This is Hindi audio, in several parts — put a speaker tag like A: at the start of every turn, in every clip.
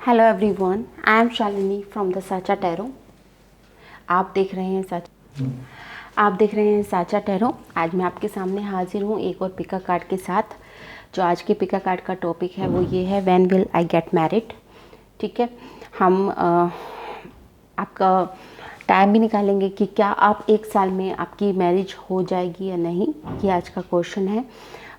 A: Hello everyone, I am Shalini from the साचा टैरो। आप देख रहे हैं साचा टैरो। आज मैं आपके सामने हाजिर हूँ एक और पिका कार्ड के साथ। जो आज के पिका कार्ड का टॉपिक है वो ये है, when will I get married. ठीक है, हम आपका टाइम भी निकालेंगे कि क्या आप एक साल में आपकी मैरिज हो जाएगी या नहीं, ये आज का क्वेश्चन है।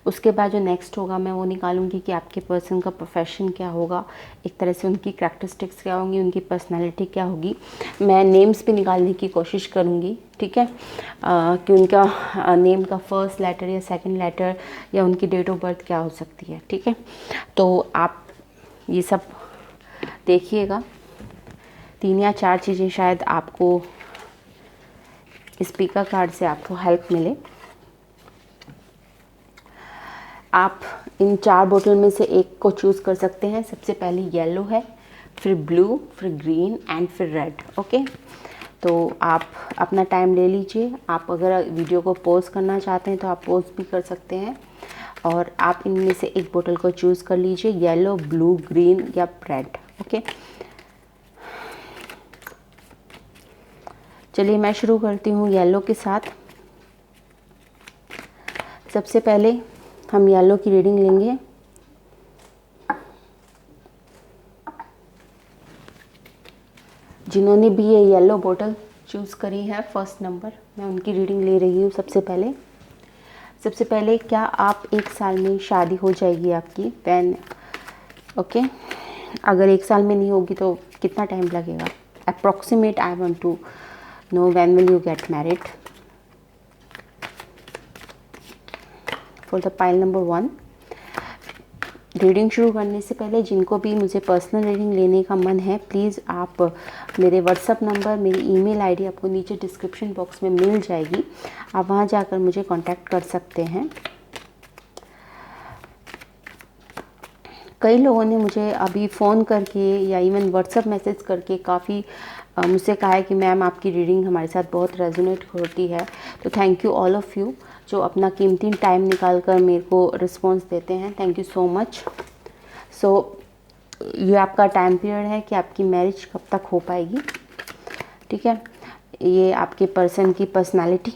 A: उसके बाद जो नेक्स्ट होगा मैं वो निकालूंगी कि आपके पर्सन का प्रोफेशन क्या होगा, एक तरह से उनकी करैक्टरिस्टिक्स क्या होंगी, उनकी पर्सनालिटी क्या होगी। मैं नेम्स भी निकालने की कोशिश करूंगी, ठीक है, कि उनका नेम का फर्स्ट लेटर या सेकंड लेटर या उनकी डेट ऑफ बर्थ क्या हो सकती है। ठीक है, तो आप ये सब देखिएगा। 3 या 4 चीज़ें शायद आपको इस पिका कार्ड से आपको हेल्प मिले। आप इन 4 बोतल में से एक को चूज़ कर सकते हैं। सबसे पहले येलो है, फिर ब्लू, फिर ग्रीन एंड फिर रेड। ओके, तो आप अपना टाइम ले लीजिए। आप अगर वीडियो को पॉज करना चाहते हैं तो आप पॉज भी कर सकते हैं, और आप इनमें से एक बोतल को चूज़ कर लीजिए, येलो, ब्लू, ग्रीन या रेड। ओके, चलिए मैं शुरू करती हूँ येलो के साथ। सबसे पहले हम येलो की रीडिंग लेंगे। जिन्होंने भी ये येलो बोतल चूज़ करी है फर्स्ट नंबर, मैं उनकी रीडिंग ले रही हूँ। सबसे पहले क्या आप एक साल में शादी हो जाएगी आपकी? व्हेन, ओके, अगर एक साल में नहीं होगी तो कितना टाइम लगेगा? Approximate I want to know when will you get married. For the pile number 1। Reading शुरू करने से पहले जिनको भी मुझे पर्सनल रीडिंग लेने का मन है, प्लीज़ आप मेरे व्हाट्सअप नंबर, मेरी ईमेल आईडी आपको नीचे डिस्क्रिप्शन बॉक्स में मिल जाएगी। आप वहाँ जाकर मुझे कांटेक्ट कर सकते हैं। कई लोगों ने मुझे अभी फ़ोन करके या इवन व्हाट्सअप मैसेज करके काफ़ी मुझसे कहा है कि मैम आपकी रीडिंग हमारे साथ बहुत रेजोनेट होती है। तो thank you all of you जो अपना कीमती टाइम निकाल कर मेरे को रिस्पॉन्स देते हैं। Thank you so much. So ये आपका टाइम पीरियड है कि आपकी मैरिज कब तक हो पाएगी। ठीक है, ये आपके पर्सन की पर्सनालिटी,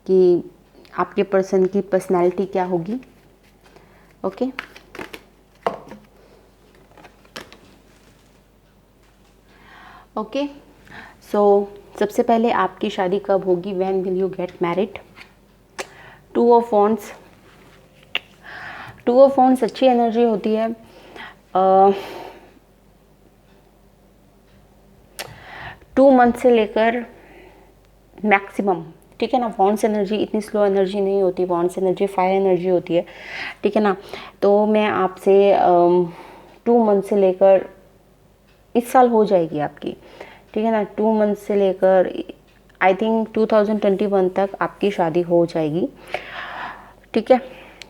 A: कि आपके पर्सन की पर्सनालिटी क्या होगी। ओके, ओके, सो सबसे पहले आपकी शादी कब होगी? When will you get married? 2 of wands. 2 of wands अच्छी एनर्जी होती है। 2 मंथ से लेकर मैक्सिमम, ठीक है ना। वॉन्ड्स एनर्जी इतनी स्लो एनर्जी नहीं होती, वॉन्ड्स एनर्जी फायर एनर्जी होती है, ठीक है ना। तो मैं आपसे 2 मंथ से लेकर इस साल हो जाएगी आपकी, ठीक है ना। 2 मंथ से लेकर आई थिंक 2021 तक आपकी शादी हो जाएगी, ठीक है।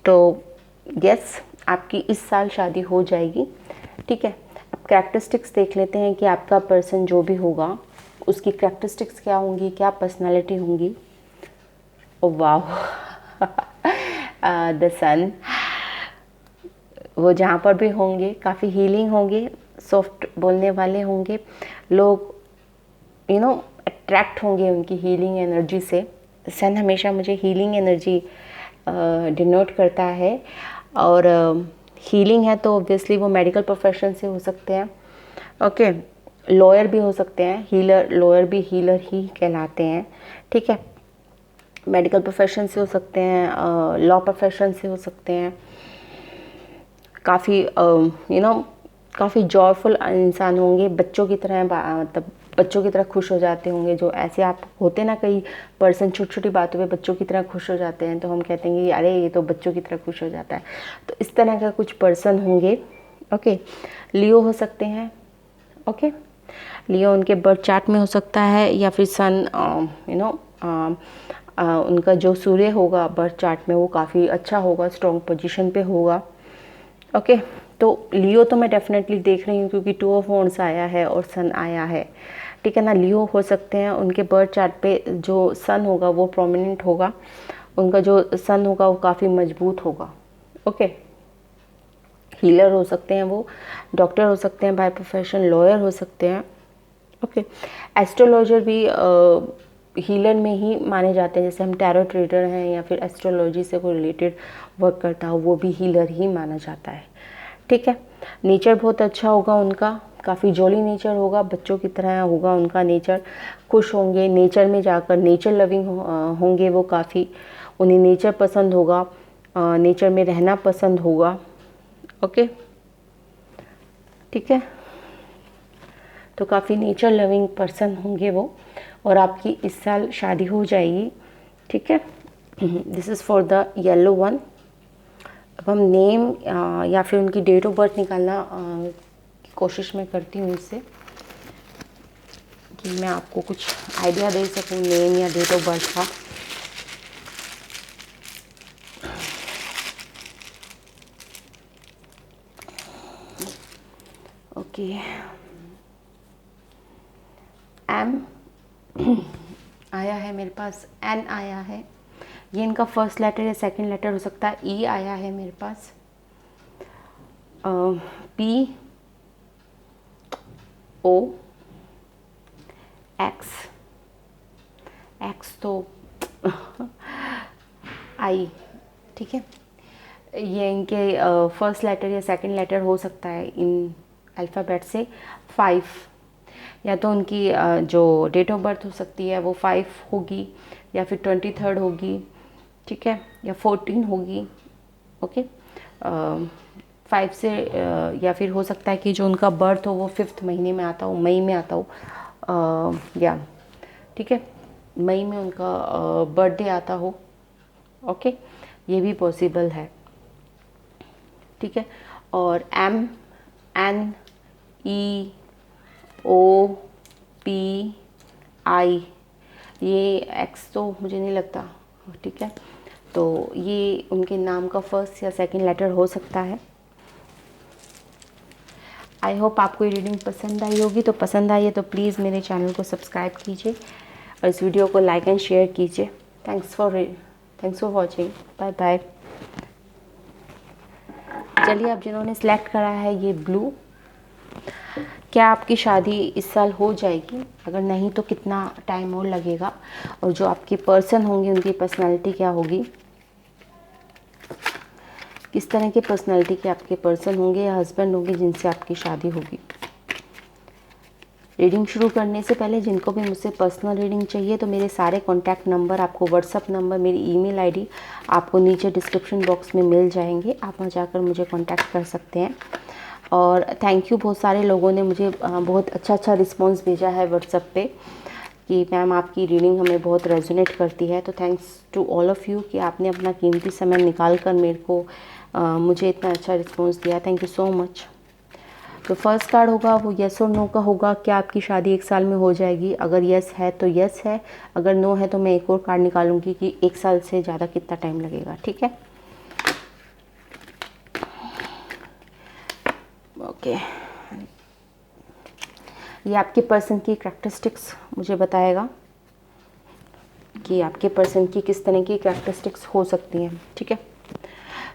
A: तो यस, आपकी इस साल शादी हो जाएगी, ठीक है। अब कैरेक्टरिस्टिक्स देख लेते हैं कि आपका पर्सन जो भी होगा उसकी कैरेक्टरिस्टिक्स क्या होंगी, क्या पर्सनालिटी होंगी। ओह वाह, द सन। वो जहाँ पर भी होंगे काफ़ी हीलिंग होंगे, सॉफ्ट बोलने वाले होंगे लोग, अट्रैक्ट होंगे उनकी हीलिंग एनर्जी से। सन हमेशा मुझे हीलिंग एनर्जी डिनोट करता है, और हीलिंग है तो ऑब्वियसली वो मेडिकल प्रोफेशन से हो सकते हैं। ओके, लॉयर भी हो सकते हैं, हीलर, लॉयर भी हीलर ही कहलाते हैं, ठीक है। मेडिकल प्रोफेशन से हो सकते हैं, लॉ प्रोफेशन से हो सकते हैं। काफ़ी काफ़ी जॉयफुल इंसान होंगे, बच्चों की तरह, मतलब बच्चों की तरह खुश हो जाते होंगे। जो ऐसे आप होते ना, कई पर्सन छोटी छोटी बातों पे बच्चों की तरह खुश हो जाते हैं, तो हम कहते हैं कि अरे ये तो बच्चों की तरह खुश हो जाता है। तो इस तरह का कुछ पर्सन होंगे। ओके, लियो हो सकते हैं। ओके, लियो उनके बर्थ चार्ट में हो सकता है, या फिर सन उनका जो सूर्य होगा बर्थ चार्ट में वो काफ़ी अच्छा होगा, स्ट्रॉन्ग पोजीशन पे होगा। ओके, तो लियो तो मैं डेफिनेटली देख रही हूँ क्योंकि 2 ऑफ वॉन्ड्स आया है और सन आया है, ठीक है ना। लियो हो सकते हैं, उनके बर्थ चार्ट पे जो सन होगा वो प्रोमिनेंट होगा, उनका जो सन होगा वो काफ़ी मजबूत होगा। ओके, हीलर हो सकते हैं, वो डॉक्टर हो सकते हैं, बाय प्रोफेशन लॉयर हो सकते हैं। ओके, एस्ट्रोलॉजर भी हीलर में ही माने जाते हैं। जैसे हम टैरो ट्रेडर हैं या फिर एस्ट्रोलॉजी से कोई रिलेटेड वर्क करता हो, वो भी हीलर ही माना जाता है। ठीक है, नेचर बहुत अच्छा होगा उनका, काफ़ी जॉली नेचर होगा, बच्चों की तरह होगा उनका नेचर, खुश होंगे नेचर में जाकर, नेचर लविंग होंगे वो काफ़ी, उन्हें नेचर पसंद होगा, नेचर में रहना पसंद होगा। ओके, ठीक है, तो काफ़ी नेचर लविंग पर्सन होंगे वो, और आपकी इस साल शादी हो जाएगी। ठीक है, this is for the yellow one. अब हम नेम या फिर उनकी डेट ऑफ बर्थ निकालना की कोशिश मैं करती हूँ इससे, कि मैं आपको कुछ आइडिया दे सकूँ नेम या डेट ऑफ बर्थ का। ओके, एम आया है मेरे पास, एन आया है, ये इनका फर्स्ट लेटर या सेकंड लेटर हो सकता है। ई आया है मेरे पास, पी, ओ, एक्स, एक्स तो आई। ठीक है, ये इनके फर्स्ट लेटर या सेकंड लेटर हो सकता है इन अल्फ़ाबेट से। 5, या तो उनकी जो डेट ऑफ बर्थ हो सकती है वो 5 होगी, या फिर 23 होगी। ठीक है, या 14 होगी। ओके, 5 से या फिर हो सकता है कि जो उनका बर्थ हो वो 5th महीने में आता हो, मई में आता हो, या ठीक है, मई में उनका बर्थडे आता हो। ओके, ये भी पॉसिबल है। ठीक है, और एम, एन, ई, ओ, पी, आई, ये एक्स तो मुझे नहीं लगता। ठीक है, तो ये उनके नाम का फर्स्ट या सेकंड लेटर हो सकता है। आई होप आपको ये रीडिंग पसंद आई होगी। तो पसंद आई है तो प्लीज़ मेरे चैनल को सब्सक्राइब कीजिए और इस वीडियो को लाइक एंड शेयर कीजिए। Thanks for watching, bye bye. चलिए, अब जिन्होंने सेलेक्ट करा है ये ब्लू, क्या आपकी शादी इस साल हो जाएगी? अगर नहीं तो कितना टाइम और लगेगा? और जो आपके पर्सन होंगे उनकी पर्सनालिटी क्या होगी? किस तरह के पर्सनालिटी के आपके पर्सन होंगे या हस्बैंड होंगे जिनसे आपकी शादी होगी? रीडिंग शुरू करने से पहले जिनको भी मुझसे पर्सनल रीडिंग चाहिए तो मेरे सारे कॉन्टैक्ट नंबर, आपको व्हाट्सअप नंबर, मेरी ईमेल आईडी आपको नीचे डिस्क्रिप्शन बॉक्स में मिल जाएंगे। आप वहाँ जाकर मुझे कॉन्टैक्ट कर सकते हैं। और थैंक यू, बहुत सारे लोगों ने मुझे बहुत अच्छा रिस्पॉन्स भेजा है व्हाट्सएप पे कि मैम आपकी रीडिंग हमें बहुत रेजोनेट करती है। तो thanks to all of you कि आपने अपना कीमती समय निकाल कर मेरे को मुझे इतना अच्छा रिस्पॉन्स दिया। Thank you so much. तो फर्स्ट कार्ड होगा वो येस और नो का होगा, क्या आपकी शादी 1 साल में हो जाएगी? अगर येस है तो येस है, अगर नो है तो मैं एक और कार्ड निकालूंगी कि 1 साल से ज़्यादा कितना टाइम लगेगा। ठीक है, ओके। ये आपके पर्सन की करैक्टरिस्टिक्स मुझे बताएगा कि आपके पर्सन की किस तरह की करैक्टरिस्टिक्स हो सकती हैं। ठीक है,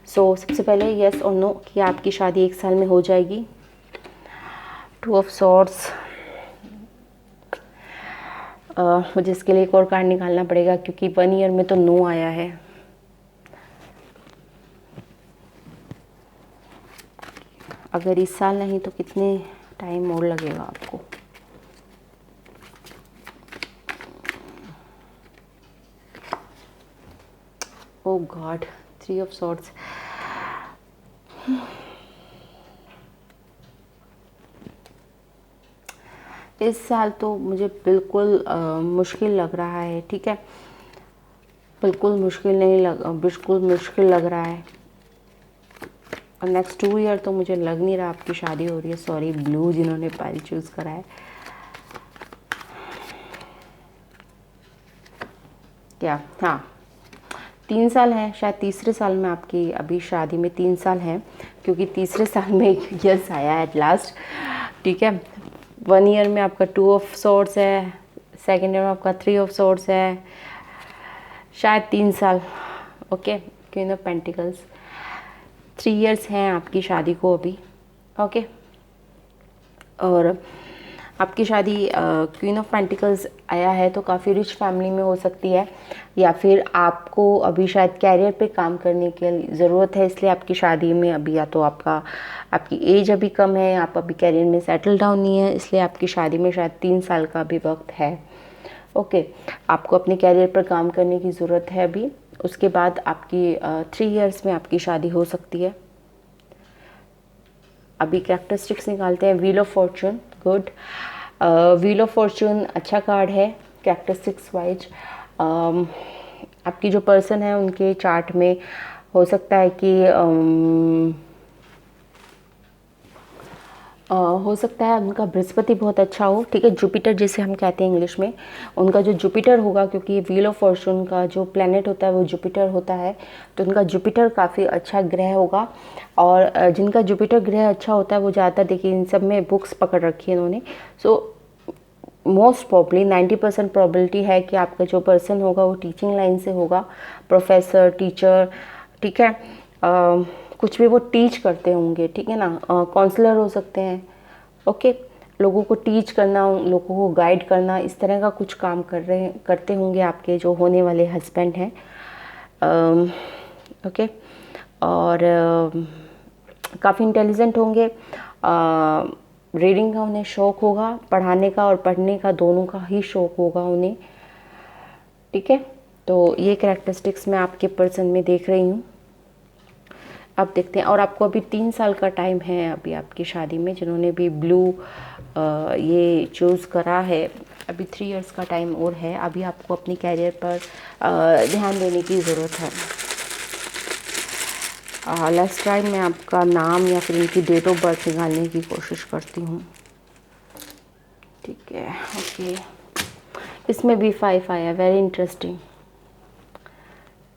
A: सो सबसे पहले येस और नो, कि आपकी शादी 1 साल में हो जाएगी। 2 ऑफ सॉर्ड्स, मुझे इसके लिए एक और कार्ड निकालना पड़ेगा क्योंकि 1 ईयर में तो नो आया है। अगर इस साल नहीं तो कितने टाइम और लगेगा आपको? ओ गॉड, 3 ऑफ सॉर्ड्स। इस साल तो मुझे बिल्कुल मुश्किल लग रहा है। ठीक है, बिल्कुल मुश्किल लग रहा है। और नेक्स्ट 2 ईयर तो मुझे लग नहीं रहा आपकी शादी हो रही है। सॉरी ब्लू जिन्होंने पाइल चूज़ करा है। क्या? हाँ, 3 साल हैं, शायद तीसरे साल में आपकी अभी शादी में 3 साल हैं, क्योंकि तीसरे साल में एक यस आया एट लास्ट। ठीक है, 1 ईयर में आपका 2 ऑफ सॉर्ड्स है, सेकेंड ईयर में आपका 3 ऑफ सॉर्ड्स है, शायद 3 साल। Okay, queen of pentacles. 3 years हैं आपकी शादी को अभी। ओके, और आपकी शादी क्वीन ऑफ पेंटिकल्स आया है तो काफ़ी रिच फैमिली में हो सकती है, या फिर आपको अभी शायद कैरियर पे काम करने की ज़रूरत है, इसलिए आपकी शादी में अभी या तो आपकी एज अभी कम है, आप अभी कैरियर में सेटल डाउन नहीं है, इसलिए आपकी शादी में शायद 3 साल का अभी वक्त है। ओके, आपको अपने कैरियर पर काम करने की ज़रूरत है अभी, उसके बाद आपकी 3 इयर्स में आपकी शादी हो सकती है। अभी कैरेक्टरिस्टिक्स निकालते हैं। Wheel of Fortune, good. Wheel of Fortune अच्छा कार्ड है कैरेक्टरिस्टिक्स वाइज। आपकी जो पर्सन है उनके चार्ट में हो सकता है कि हो सकता है उनका बृहस्पति बहुत अच्छा हो, ठीक है, जुपिटर जिसे हम कहते हैं इंग्लिश में, उनका जो जुपिटर होगा, क्योंकि व्हील ऑफ फॉर्चून का जो प्लैनेट होता है वो जुपिटर होता है, तो उनका जुपिटर काफ़ी अच्छा ग्रह होगा। और जिनका जुपिटर ग्रह अच्छा होता है वो ज़्यादातर, देखिए इन सब में बुक्स पकड़ रखी है इन्होंने, सो मोस्ट प्रॉब्ली 90% प्रॉबिलिटी है कि आपका जो पर्सन होगा वो टीचिंग लाइन से होगा, प्रोफेसर, टीचर, ठीक है, कुछ भी वो टीच करते होंगे, ठीक है ना, काउंसलर हो सकते हैं। ओके, लोगों को टीच करना, लोगों को गाइड करना, इस तरह का कुछ काम करते होंगे आपके जो होने वाले हस्बैंड हैं। ओके, और काफ़ी इंटेलिजेंट होंगे, रीडिंग का उन्हें शौक़ होगा, पढ़ाने का और पढ़ने का दोनों का ही शौक़ होगा उन्हें, ठीक है। तो ये कैरेक्टरिस्टिक्स मैं आपके पर्सन में देख रही हूँ। अब देखते हैं, और आपको अभी 3 साल का टाइम है अभी आपकी शादी में, जिन्होंने भी ब्लू ये चूज़ करा है, अभी 3 इयर्स का टाइम और है। अभी आपको अपनी कैरियर पर ध्यान देने की ज़रूरत है। लास्ट टाइम मैं आपका नाम या फिर इनकी डेट ऑफ बर्थ निकालने की कोशिश करती हूँ, ठीक है। ओके, इसमें भी 5 आया, very interesting.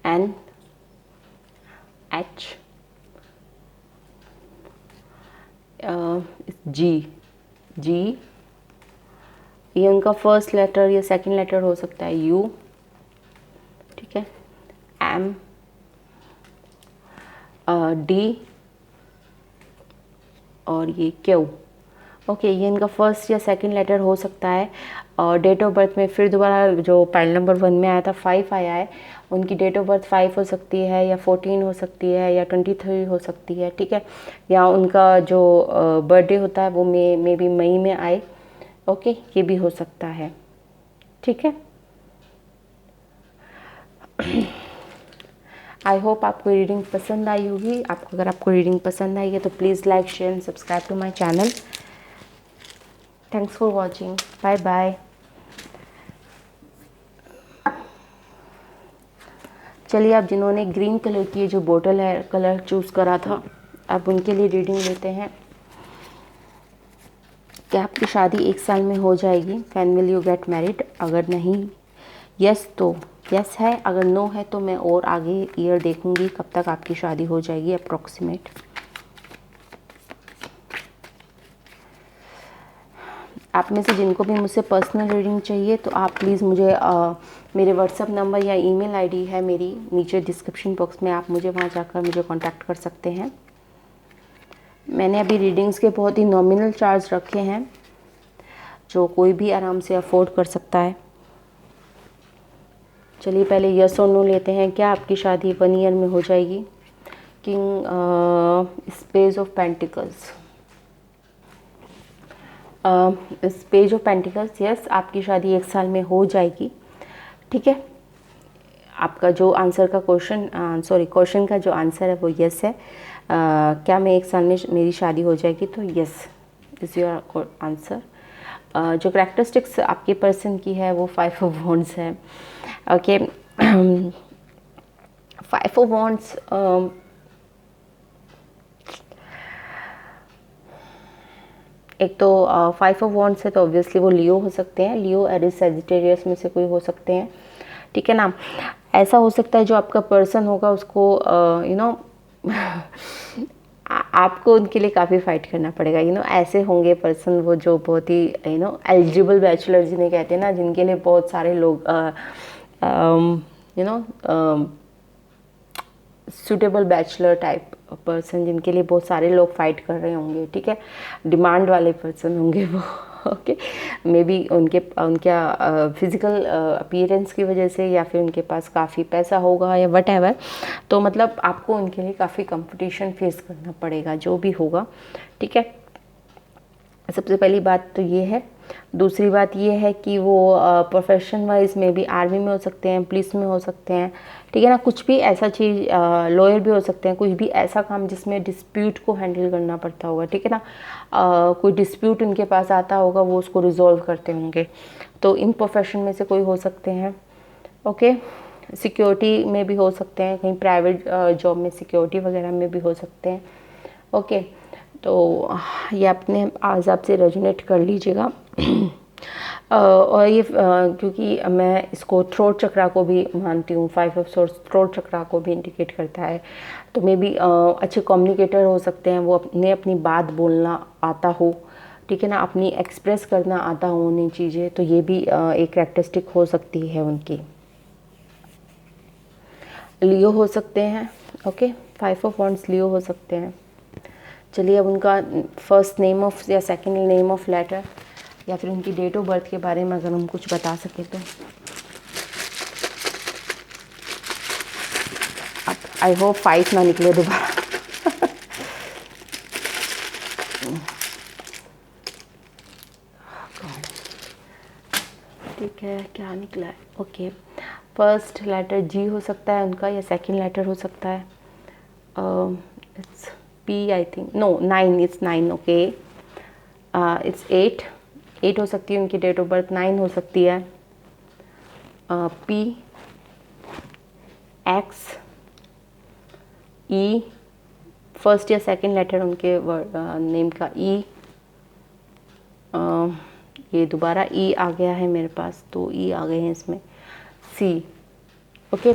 A: N H G, ये उनका फर्स्ट लेटर या सेकंड लेटर हो सकता है, U, ठीक है, M D और ये Q। ओके, ये इनका फर्स्ट या सेकंड लेटर हो सकता है। और डेट ऑफ बर्थ में फिर दोबारा जो पैनल नंबर 1 में आया था 5 आया है, उनकी डेट ऑफ बर्थ 5 हो सकती है, या 14 हो सकती है, या 23 हो सकती है, ठीक है, या उनका जो बर्थडे होता है वो मे बी मई में आए। ओके, ये भी हो सकता है, ठीक है। आई होप आपको रीडिंग पसंद आई होगी। अगर आपको रीडिंग पसंद आई है तो please like, share and subscribe to my channel. Thanks for watching, bye bye. चलिए, अब जिन्होंने ग्रीन कलर की जो बोतल है कलर चूज़ करा था, अब उनके लिए रीडिंग लेते हैं। क्या आपकी शादी 1 साल में हो जाएगी? When will you get married? अगर नहीं यस तो यस है, अगर नो है तो मैं और आगे ईयर देखूंगी कब तक आपकी शादी हो जाएगी अप्रॉक्सीमेट। आप में से जिनको भी मुझसे पर्सनल रीडिंग चाहिए तो आप प्लीज़ मुझे मेरे व्हाट्सअप नंबर या ईमेल आईडी है मेरी नीचे डिस्क्रिप्शन बॉक्स में, आप मुझे वहाँ जाकर मुझे कांटेक्ट कर सकते हैं। मैंने अभी रीडिंग्स के बहुत ही नॉमिनल चार्ज रखे हैं जो कोई भी आराम से अफोर्ड कर सकता है। चलिए पहले यस और नो लेते हैं। क्या आपकी शादी 1 ईयर में हो जाएगी? King space of pentacles, page of pentacles, yes आपकी शादी 1 साल में हो जाएगी, ठीक है। आपका जो आंसर का क्वेश्चन का जो आंसर है वो यस है। क्या मैं 1 साल में मेरी शादी हो जाएगी? तो यस इज़ योर आंसर। जो करैक्टरिस्टिक्स आपके पर्सन की है वो 5 ऑफ वॉन्ड्स है। ओके, 5 ऑफ वॉन्ड्स एक तो 5 ऑफ वॉन्ड्स है तो ऑब्वियसली वो लियो हो सकते हैं, लियो, एरिस, सैजिटेरियस में से कोई हो सकते हैं, ठीक है ना। ऐसा हो सकता है जो आपका पर्सन होगा उसको आपको उनके लिए काफ़ी फाइट करना पड़ेगा, ऐसे होंगे पर्सन वो जो बहुत ही एलिजिबल बैचलर जिन्हें कहते हैं ना, जिनके लिए बहुत सारे लोग सूटेबल बैचलर टाइप पर्सन जिनके लिए बहुत सारे लोग फाइट कर रहे होंगे, ठीक है, डिमांड वाले पर्सन होंगे वो। ओके, मे बी उनका फिज़िकल अपीयरेंस की वजह से, या फिर उनके पास काफ़ी पैसा होगा या वट एवर। तो मतलब आपको उनके लिए काफ़ी कंपटीशन फेस करना पड़ेगा, जो भी होगा, ठीक है। सबसे पहली बात तो ये है। दूसरी बात ये है कि वो प्रोफेशन वाइज में भी आर्मी में हो सकते हैं, पुलिस में हो सकते हैं, ठीक है ना, कुछ भी ऐसा चीज़, लॉयर भी हो सकते हैं, कुछ भी ऐसा काम जिसमें डिस्प्यूट को हैंडल करना पड़ता होगा, ठीक है ना। कोई डिस्प्यूट उनके पास आता होगा, वो उसको रिजॉल्व करते होंगे, तो इन प्रोफेशन में से कोई हो सकते हैं। ओके, सिक्योरिटी में भी हो सकते हैं, कहीं प्राइवेट जॉब में सिक्योरिटी वगैरह में भी हो सकते हैं। ओके, तो ये अपने हिसाब से रेजोनेट कर लीजिएगा। और ये क्योंकि मैं इसको थ्रोट चक्रा को भी मानती हूँ, 5 ऑफ सोर्स थ्रोट चक्रा को भी इंडिकेट करता है, तो मे बी अच्छे कम्युनिकेटर हो सकते हैं, वो अपनी बात बोलना आता हो, ठीक है ना, अपनी एक्सप्रेस करना आता हो उन्हें चीज़ें, तो ये भी एक कैरेक्टरिस्टिक हो सकती है उनकी। लियो हो सकते हैं, ओके, 5 ऑफ वॉन्ड्स लियो हो सकते हैं। चलिए अब उनका फर्स्ट नेम ऑफ या सेकंड नेम ऑफ लेटर या फिर उनकी डेट ऑफ बर्थ के बारे में अगर हम कुछ बता सकें तो। अब आई होप 5 ना निकले दोबारा। ठीक है, क्या निकला है? ओके, फर्स्ट लेटर जी हो सकता है उनका, या सेकंड लेटर हो सकता है, it's P I think, no 9, it's 9, okay, it's 8 हो सकती है उनकी डेट ऑफ बर्थ, 9 हो सकती है, पी, एक्स, ई, फर्स्ट या सेकंड लेटर उनके नेम का ई, ये दोबारा ई आ गया है मेरे पास, तो ई आ गए हैं इसमें, सी। ओके,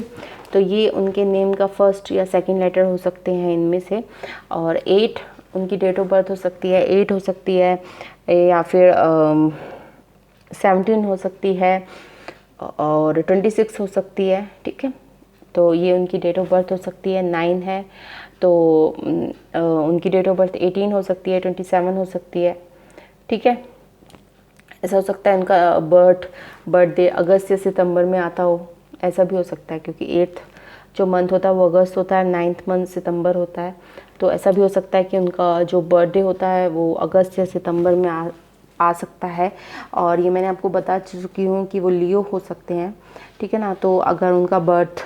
A: तो ये उनके नेम का फर्स्ट या सेकंड लेटर हो सकते हैं इनमें से। और 8 उनकी डेट ऑफ बर्थ हो सकती है, 8 हो सकती है, या फिर 17 हो सकती है, और 26 हो सकती है, ठीक है। तो ये उनकी डेट ऑफ बर्थ हो सकती है। 9 है तो उनकी डेट ऑफ बर्थ 18 हो सकती है, 27 हो सकती है, ठीक है। ऐसा हो सकता है उनका बर्थडे अगस्त या सितंबर में आता हो, ऐसा भी हो सकता है, क्योंकि 8th जो मंथ होता है वो अगस्त होता है, 9th मंथ सितंबर होता है, तो ऐसा भी हो सकता है कि उनका जो बर्थडे होता है वो अगस्त या सितंबर में आ सकता है। और ये मैंने आपको बता चुकी हूँ कि वो लियो हो सकते हैं, ठीक है ना। तो अगर उनका बर्थ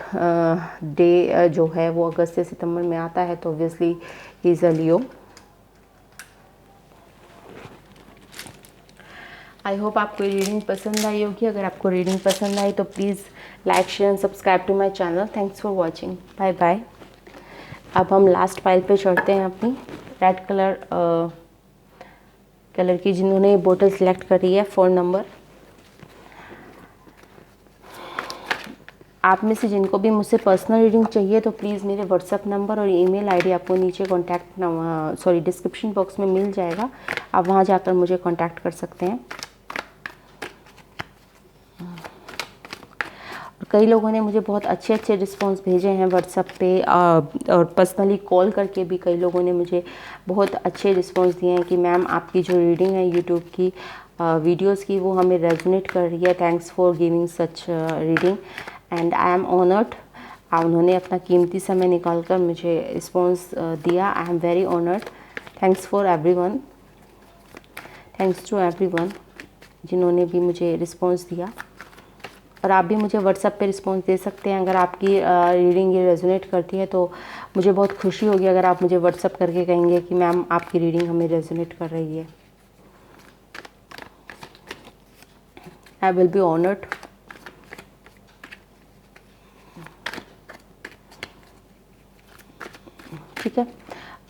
A: डे जो है वो अगस्त या सितंबर में आता है तो ऑब्वियसली ही is a Leo. I hope आपको रीडिंग पसंद आई होगी। अगर आपको रीडिंग पसंद आई तो please like share and subscribe to my channel. Thanks for watching, bye bye. अब हम लास्ट फाइल पे चढ़ते हैं अपनी, रेड कलर की, जिन्होंने ये बोतल सिलेक्ट करी है 4 नंबर। आप में से जिनको भी मुझसे पर्सनल रीडिंग चाहिए तो प्लीज़ मेरे व्हाट्सअप नंबर और ईमेल आईडी आपको नीचे डिस्क्रिप्शन बॉक्स में मिल जाएगा, आप वहाँ जाकर मुझे कांटेक्ट कर सकते हैं। कई लोगों ने मुझे बहुत अच्छे रिस्पांस भेजे हैं व्हाट्सएप पे, और पर्सनली कॉल करके भी कई लोगों ने मुझे बहुत अच्छे रिस्पांस दिए हैं कि मैम आपकी जो रीडिंग है यूट्यूब की वीडियोस की वो हमें रेजोनेट कर रही है, thanks for giving such reading and I am honoured. उन्होंने अपना कीमती समय निकाल कर मुझे रिस्पॉन्स दिया, I am very honoured. Thanks for everyone, thanks to everyone जिन्होंने भी मुझे रिस्पॉन्स दिया। और आप भी मुझे व्हाट्सएप पे रिस्पॉन्स दे सकते हैं। अगर आपकी रीडिंग ये रेजोनेट करती है तो मुझे बहुत खुशी होगी अगर आप मुझे व्हाट्सएप करके कहेंगे कि मैम आपकी रीडिंग हमें रेजोनेट कर रही है। I will be honoured. ठीक है,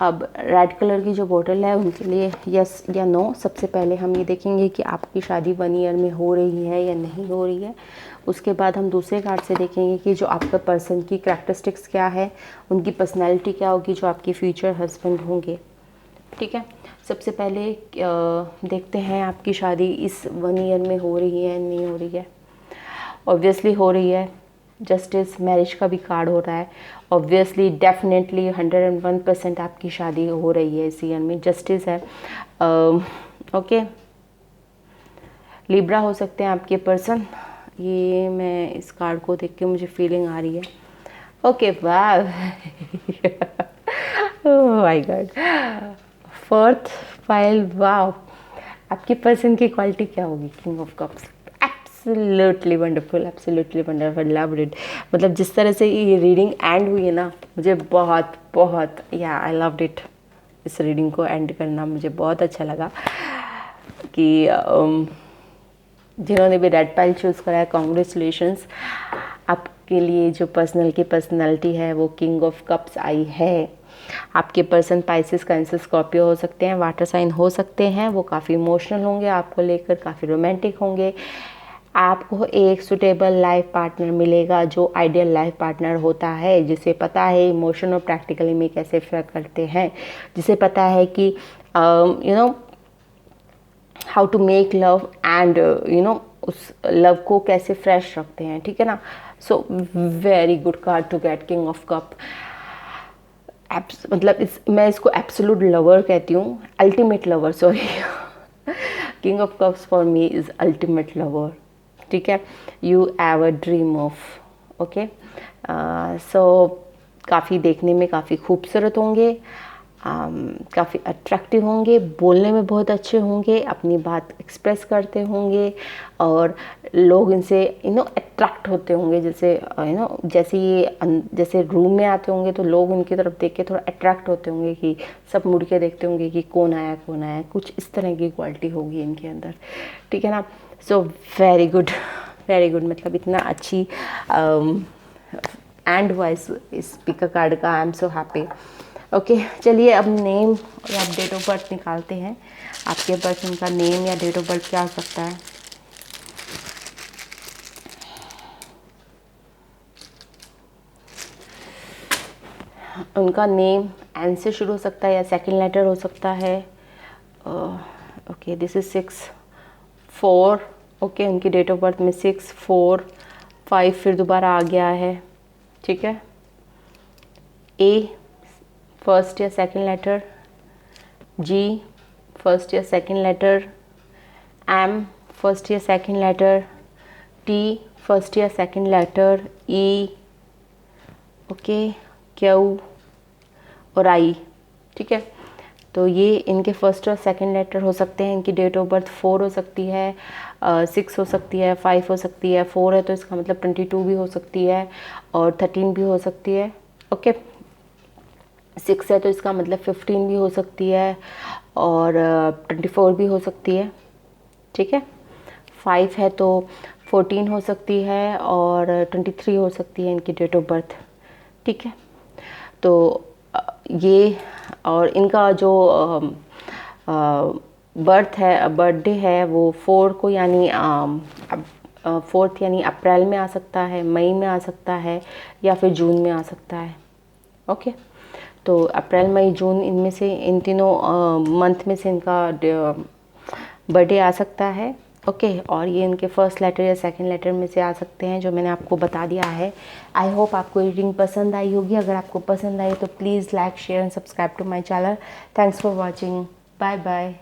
A: अब रेड कलर की जो बोतल है उनके लिए यस या नो। सबसे पहले हम ये देखेंगे कि आपकी शादी 1 ईयर में हो रही है या नहीं हो रही है। उसके बाद हम दूसरे कार्ड से देखेंगे कि जो आपका पर्सन की करैक्टरिस्टिक्स क्या है, उनकी पर्सनैलिटी क्या होगी, जो आपके फ्यूचर हस्बैंड होंगे। ठीक है, सबसे पहले देखते हैं आपकी शादी इस 1 ईयर में हो रही है नहीं हो रही है। ऑब्वियसली हो रही है, जस्टिस मैरिज का भी कार्ड हो रहा है ऑब्वियसली डेफिनेटली 101% आपकी शादी हो रही है इस ईयर में, जस्टिस है। ओके, लिब्रा हो सकते हैं आपके पर्सन, ये मैं इस कार्ड को देख के मुझे फीलिंग आ रही है। ओके, वाह, oh my God, fourth file, वाह। आपके पर्सन की क्वालिटी क्या होगी? King of cups, absolutely wonderful, absolutely wonderful, loved it. मतलब जिस तरह से ये रीडिंग एंड हुई है ना, मुझे बहुत बहुत, या आई लव्ड इट। इस रीडिंग को एंड करना मुझे बहुत अच्छा लगा कि जिन्होंने भी रेड पाइल चूज़ करा है, कॉन्ग्रेचुलेशंस। आपके लिए जो पर्सनल की पर्सनालिटी है वो किंग ऑफ कप्स आई है। आपके पर्सन पाइसेस, कैंसर, स्कॉर्पियो हो सकते हैं, वाटर साइन हो सकते हैं। वो काफ़ी इमोशनल होंगे आपको लेकर, काफ़ी रोमांटिक होंगे। आपको एक सुटेबल लाइफ पार्टनर मिलेगा जो आइडियल लाइफ पार्टनर होता है, जिसे पता है इमोशन और प्रैक्टिकली में कैसे फेयर करते हैं, जिसे पता है कि you know how to make love and you know उस लव को कैसे फ्रेश रखते हैं, ठीक है ना। So very good card to get king of cup. मतलब मैं इसको एब्सोल्यूट लवर कहती हूँ, ultimate lover, sorry. King of cups for me is ultimate lover, ठीक है। You have a dream of, okay. So काफ़ी देखने में काफ़ी खूबसूरत होंगे, काफ़ी अट्रैक्टिव होंगे, बोलने में बहुत अच्छे होंगे, अपनी बात एक्सप्रेस करते होंगे और लोग इनसे अट्रैक्ट होते होंगे। जैसे जैसे ये जैसे रूम में आते होंगे तो लोग इनकी तरफ देख के थोड़ा अट्रैक्ट होते होंगे कि सब मुड़ के देखते होंगे कि कौन आया कौन आया, कुछ इस तरह की क्वालिटी होगी इनके अंदर, ठीक है ना। So very good, very good. मतलब इतना अच्छी एंड हुआ इस पिका कार्ड का। I am so happy. Okay, चलिए अब नेम या डेट ऑफ बर्थ निकालते हैं। आपके पर्सन का नेम या डेट ऑफ बर्थ क्या हो सकता है? उनका नेम एन से शुरू हो सकता है या सेकंड लेटर हो सकता है। Okay, this is 6-4। ओके, उनकी डेट ऑफ बर्थ में 6-4-5 फिर दोबारा आ गया है, ठीक है। ए फर्स्ट या सेकंड लेटर, जी फर्स्ट या सेकंड लेटर, एम फर्स्ट या सेकंड लेटर, टी फर्स्ट या सेकंड लेटर, ई, ओके, क्यू और आई, ठीक है। तो ये इनके फर्स्ट और सेकंड लेटर हो सकते हैं। इनकी डेट ऑफ बर्थ 4 हो सकती है, 6 हो सकती है, 5 हो सकती है। 4 है तो इसका मतलब 22 भी हो सकती है और 13 भी हो सकती है, ओके। 6 है तो इसका मतलब 15 भी हो सकती है और 24 भी हो सकती है, ठीक है। 5 है तो 14 हो सकती है और 23 हो सकती है इनकी डेट ऑफ बर्थ, ठीक है। तो ये और इनका जो बर्थ है, बर्थडे है वो 4 को, यानी 4th यानी अप्रैल में आ सकता है, मई में आ सकता है या फिर जून में आ सकता है, ओके। तो अप्रैल मई जून इनमें से, इन तीनों मंथ में से इनका बर्थडे आ सकता है, ओके। और ये इनके फर्स्ट लेटर या सेकंड लेटर में से आ सकते हैं, जो मैंने आपको बता दिया है। आई होप आपको रीडिंग पसंद आई होगी। अगर आपको पसंद आई तो please like, share and subscribe to my channel. Thanks for watching, bye bye.